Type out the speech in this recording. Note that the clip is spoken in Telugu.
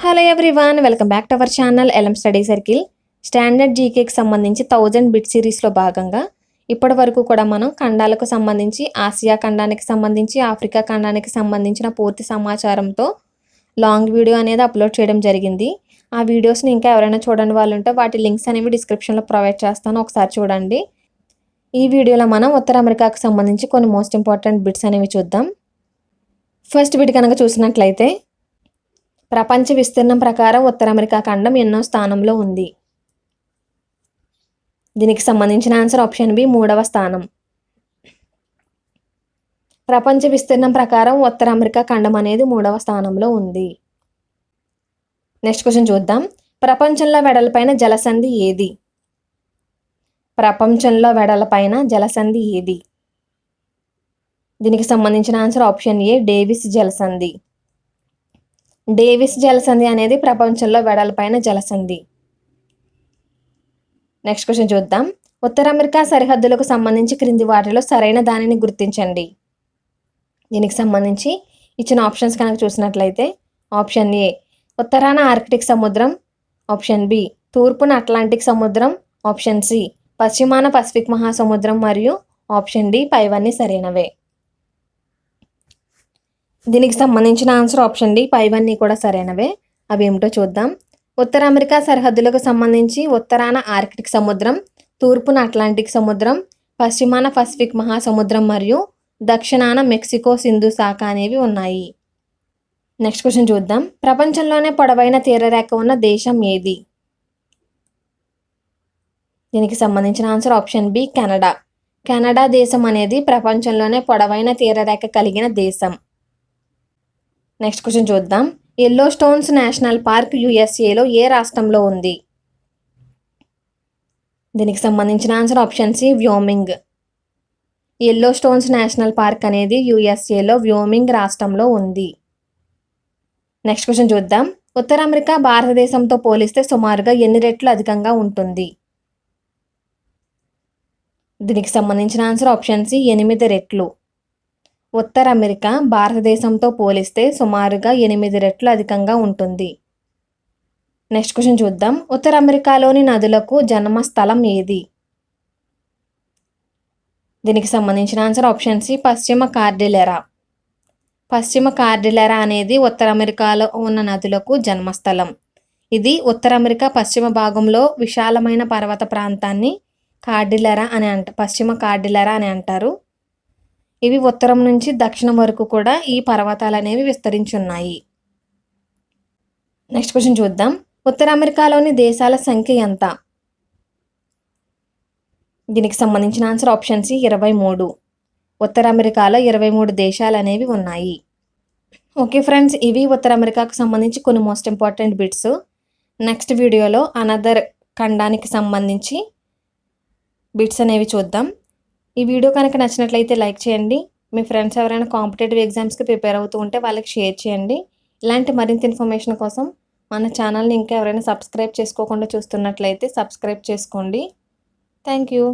Hello everyone, welcome back to our channel LM study circle. Standard జీకేకి సంబంధించి 1000 బిట్ సిరీస్లో భాగంగా ఇప్పటి వరకు కూడా మనం ఖండాలకు సంబంధించి ఆసియా ఖండానికి సంబంధించి ఆఫ్రికా ఖండానికి సంబంధించిన పూర్తి సమాచారంతో లాంగ్ వీడియో అనేది అప్లోడ్ చేయడం జరిగింది. ఆ వీడియోస్ని ఇంకా ఎవరైనా చూడని వాళ్ళు ఉంటే వాటి లింక్స్ అనేవి డిస్క్రిప్షన్లో ప్రొవైడ్ చేస్తాను, ఒకసారి చూడండి. ఈ వీడియోలో మనం ఉత్తర అమెరికాకు సంబంధించి కొన్ని మోస్ట్ ఇంపార్టెంట్ బిట్స్ అనేవి చూద్దాం. ఫస్ట్ బిట్ కనుక చూసినట్లయితే, ప్రపంచ విస్తీర్ణం ప్రకారం ఉత్తర అమెరికా ఖండం ఎన్నో స్థానంలో ఉంది? దీనికి సంబంధించిన ఆన్సర్ ఆప్షన్ బి, 3వ స్థానం. ప్రపంచ విస్తీర్ణం ప్రకారం ఉత్తర అమెరికా ఖండం అనేది 3వ స్థానంలో ఉంది. నెక్స్ట్ క్వశ్చన్ చూద్దాం. ప్రపంచంలో వెడల్పైన జలసంధి ఏది? ప్రపంచంలో వెడల్పైన జలసంధి ఏది? దీనికి సంబంధించిన ఆన్సర్ ఆప్షన్ ఏ, డేవిస్ జలసంధి. డేవిస్ జలసంధి అనేది ప్రపంచంలో వెడల్పైన జలసంధి. నెక్స్ట్ క్వశ్చన్ చూద్దాం. ఉత్తర అమెరికా సరిహద్దులకు సంబంధించి క్రింది వాటిలో సరైన దానిని గుర్తించండి. దీనికి సంబంధించి ఇచ్చిన ఆప్షన్స్ కనుక చూసినట్లయితే, ఆప్షన్ ఏ ఉత్తరాన ఆర్కిటిక్ సముద్రం, ఆప్షన్ బి తూర్పున అట్లాంటిక్ సముద్రం, ఆప్షన్ సి పశ్చిమాన పసిఫిక్ మహాసముద్రం మరియు ఆప్షన్ డి పైవన్నీ సరైనవే. దీనికి సంబంధించిన ఆన్సర్ ఆప్షన్ డి, పైవన్నీ కూడా సరైనవే. అవి ఏమిటో చూద్దాం. ఉత్తర అమెరికా సరిహద్దులకు సంబంధించి ఉత్తరాన ఆర్కిటిక్ సముద్రం, తూర్పున అట్లాంటిక్ సముద్రం, పశ్చిమాన పసిఫిక్ మహాసముద్రం మరియు దక్షిణాన మెక్సికో సింధు శాఖ అనేవి ఉన్నాయి. నెక్స్ట్ క్వశ్చన్ చూద్దాం. ప్రపంచంలోనే పొడవైన తీరరేఖ ఉన్న దేశం ఏది? దీనికి సంబంధించిన answer option B, Canada. Canada దేశం అనేది ప్రపంచంలోనే పొడవైన తీరరేఖ కలిగిన దేశం. నెక్స్ట్ క్వశ్చన్ చూద్దాం. ఎల్లో స్టోన్స్ నేషనల్ పార్క్ యుఎస్ఏలో ఏ రాష్ట్రంలో ఉంది? దీనికి సంబంధించిన answer option C, Wyoming. Yellow stones national park అనేది యుఎస్ఏలో వ్యోమింగ్ రాష్ట్రంలో ఉంది. నెక్స్ట్ క్వశ్చన్ చూద్దాం. ఉత్తర అమెరికా భారతదేశంతో పోలిస్తే సుమారుగా ఎన్ని రెట్లు అధికంగా ఉంటుంది? దీనికి సంబంధించిన ఆన్సర్ ఆప్షన్ సి, 8 రెట్లు. ఉత్తర అమెరికా భారతదేశంతో పోలిస్తే సుమారుగా 8 రెట్లు అధికంగా ఉంటుంది. నెక్స్ట్ క్వశ్చన్ చూద్దాం. ఉత్తర అమెరికాలోని నదులకు జన్మస్థలం ఏది? దీనికి సంబంధించిన ఆన్సర్ ఆప్షన్ సి, పశ్చిమ కార్డిలెరా. పశ్చిమ కార్డిలెరా అనేది ఉత్తర అమెరికాలో ఉన్న నదులకు జన్మస్థలం. ఇది ఉత్తర అమెరికా పశ్చిమ భాగంలో విశాలమైన పర్వత ప్రాంతాన్ని కార్డిలెరా అని పశ్చిమ కార్డిలెరా అని అంటారు. ఇవి ఉత్తరం నుంచి దక్షిణం వరకు కూడా ఈ పర్వతాలు అనేవి విస్తరించి ఉన్నాయి. నెక్స్ట్ క్వశ్చన్ చూద్దాం. ఉత్తర అమెరికాలోని దేశాల సంఖ్య ఎంత? దీనికి సంబంధించిన ఆన్సర్ ఆప్షన్ సి, 23. ఉత్తర అమెరికాలో 23 దేశాలు అనేవి ఉన్నాయి. ఓకే ఫ్రెండ్స్, ఇవి ఉత్తర అమెరికాకు సంబంధించి కొన్ని మోస్ట్ ఇంపార్టెంట్ బిట్స్. నెక్స్ట్ వీడియోలో అనదర్ ఖండానికి సంబంధించి బిట్స్ అనేవి చూద్దాం. ఈ వీడియో కనుక నచ్చినట్లయితే లైక్ చేయండి. మీ ఫ్రెండ్స్ ఎవరైనా కాంపిటేటివ్ ఎగ్జామ్స్కి ప్రిపేర్ అవుతూ ఉంటే వాళ్ళకి షేర్ చేయండి. ఇలాంటి మరింత ఇన్ఫర్మేషన్ కోసం మన ఛానల్ని ఇంకా ఎవరైనా సబ్స్క్రైబ్ చేసుకోకుండా చూస్తున్నట్లయితే సబ్స్క్రైబ్ చేసుకోండి. Thank you.